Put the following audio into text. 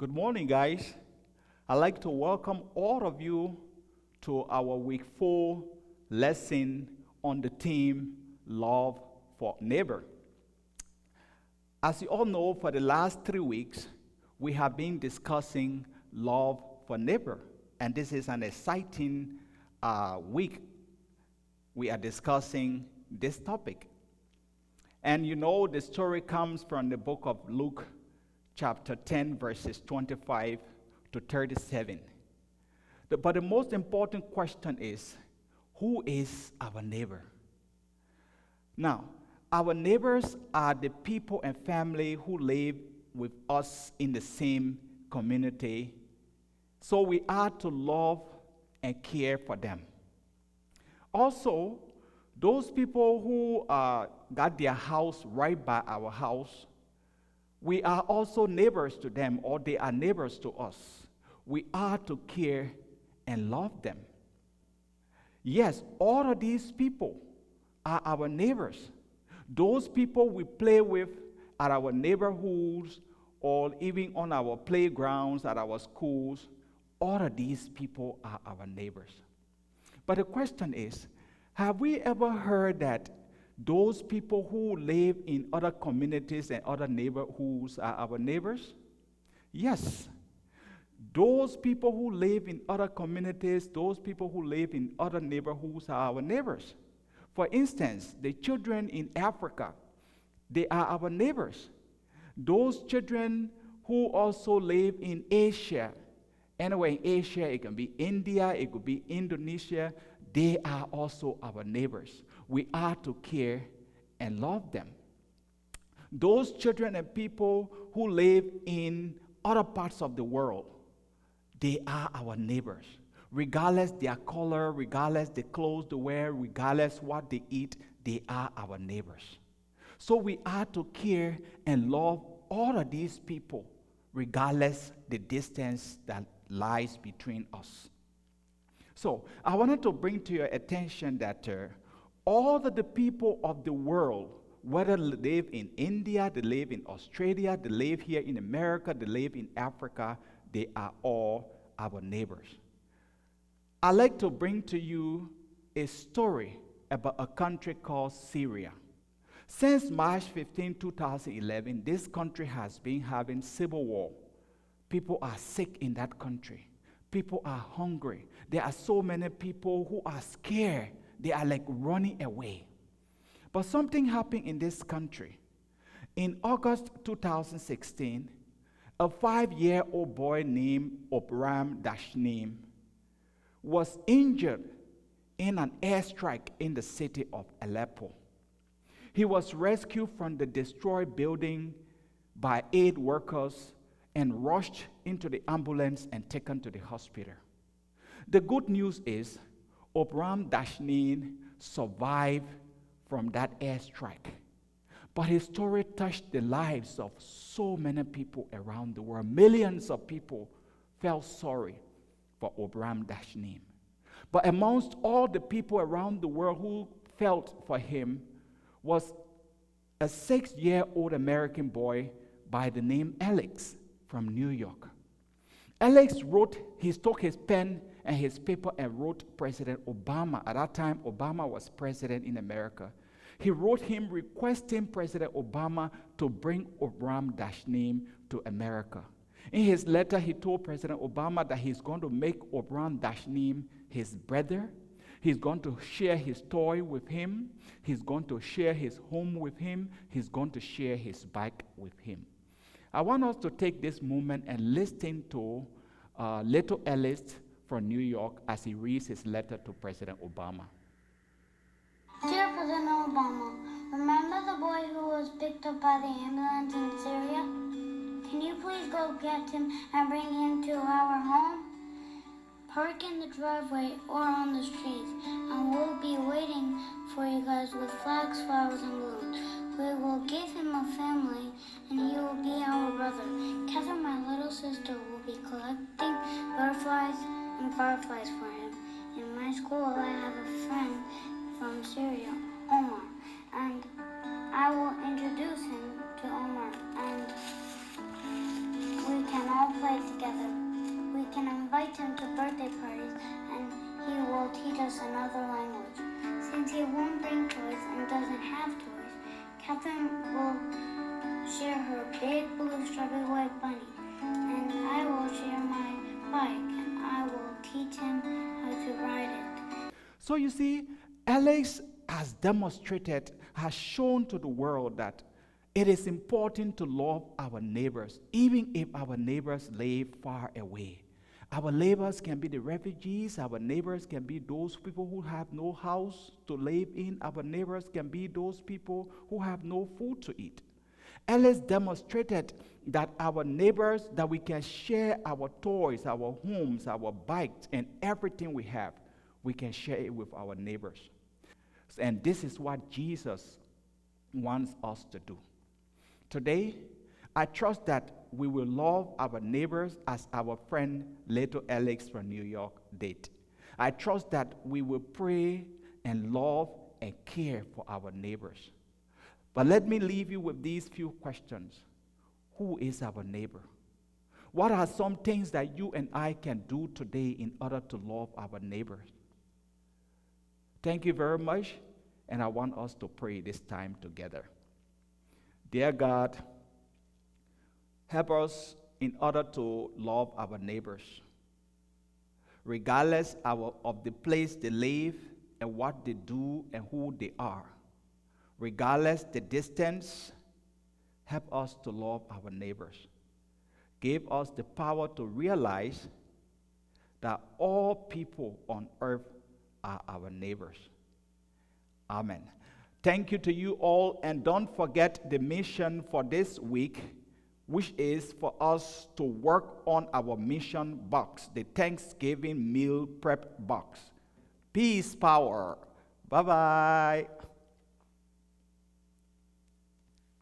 Good morning, guys. I'd like to welcome all of you to our week 4 lesson on the theme Love for Neighbor. As you all know, for the last 3 weeks, we have been discussing love for neighbor, and this is an exciting week. We are discussing this topic. And you know, the story comes from the book of Luke, chapter 10, verses 25 to 37. But the most important question is, who is our neighbor? Now, our neighbors are the people and family who live with us in the same community, so we are to love and care for them. Also, those people who got their house right by our house, we are also neighbors to them, or they are neighbors to us. We are to care and love them. Yes, all of these people are our neighbors. Those people we play with at our neighborhoods or even on our playgrounds, at our schools, all of these people are our neighbors. But the question is, have we ever heard that those people who live in other communities and other neighborhoods are our neighbors? Yes. Those people who live in other communities, those people who live in other neighborhoods are our neighbors. For instance, the children in Africa, they are our neighbors. Those children who also live in Asia, anyway, in Asia, it can be India, it could be Indonesia, they are also our neighbors. We are to care and love them. Those children and people who live in other parts of the world, they are our neighbors. Regardless their color, regardless the clothes they wear, regardless what they eat, they are our neighbors. So we are to care and love all of these people, regardless the distance that lies between us. So I wanted to bring to your attention that all of the people of the world, whether they live in India, they live in Australia, they live here in America, they live in Africa, they are all our neighbors. I'd like to bring to you a story about a country called Syria. Since March 15, 2011, this country has been having civil war. People are sick in that country. People are hungry. There are so many people who are scared. They are like running away. But something happened in this country. In August 2016, a 5-year-old boy named Obram Dashnim was injured in an airstrike in the city of Aleppo. He was rescued from the destroyed building by aid workers and rushed into the ambulance and taken to the hospital. The good news is Obram Dashnim survived from that airstrike. But his story touched the lives of so many people around the world. Millions of people felt sorry for Obram Dashnim. But amongst all the people around the world who felt for him was a 6-year-old American boy by the name Alex from New York. Alex took his pen and his paper and wrote President Obama. At that time, Obama was president in America. He wrote him requesting President Obama to bring Obram Dashnim to America. In his letter, he told President Obama that he's going to make Obram Dashnim his brother. He's going to share his toy with him. He's going to share his home with him. He's going to share his bike with him. I want us to take this moment and listen to little Alice from New York as he reads his letter to President Obama. Dear President Obama, remember the boy who was picked up by the ambulance in Syria? Can you please go get him and bring him to our home? Park in the driveway or on the streets, and we'll be waiting for you guys with flags, flowers, and balloons. We will give him a family, and he will be our brother. Catherine, my little sister, will be collecting butterflies and fireflies for him. In my school, I have a friend from Syria, Omar, and I will introduce him to Omar, and we can all play invite him to birthday parties and he will teach us another language. Since he won't bring toys and doesn't have toys, Catherine will share her big blue strawberry white bunny, and I will share my bike, and I will teach him how to ride it. So you see, Alex has demonstrated, has shown to the world that it is important to love our neighbors, even if our neighbors live far away. Our neighbors can be the refugees. Our neighbors can be those people who have no house to live in. Our neighbors can be those people who have no food to eat. Alex demonstrated that our neighbors, that we can share our toys, our homes, our bikes, and everything we have. We can share it with our neighbors. And this is what Jesus wants us to do. Today, I trust that we will love our neighbors as our friend little Alex from New York did. I trust that we will pray and love and care for our neighbors. But let me leave you with these few questions. Who is our neighbor? What are some things that you and I can do today in order to love our neighbors? Thank you very much, and I want us to pray this time together. Dear God, help us in order to love our neighbors, regardless of the place they live and what they do and who they are. Regardless the distance, help us to love our neighbors. Give us the power to realize that all people on earth are our neighbors. Amen. Thank you to you all, and don't forget the mission for this week, which is for us to work on our mission box, the Thanksgiving meal prep box. Peace, power. Bye-bye.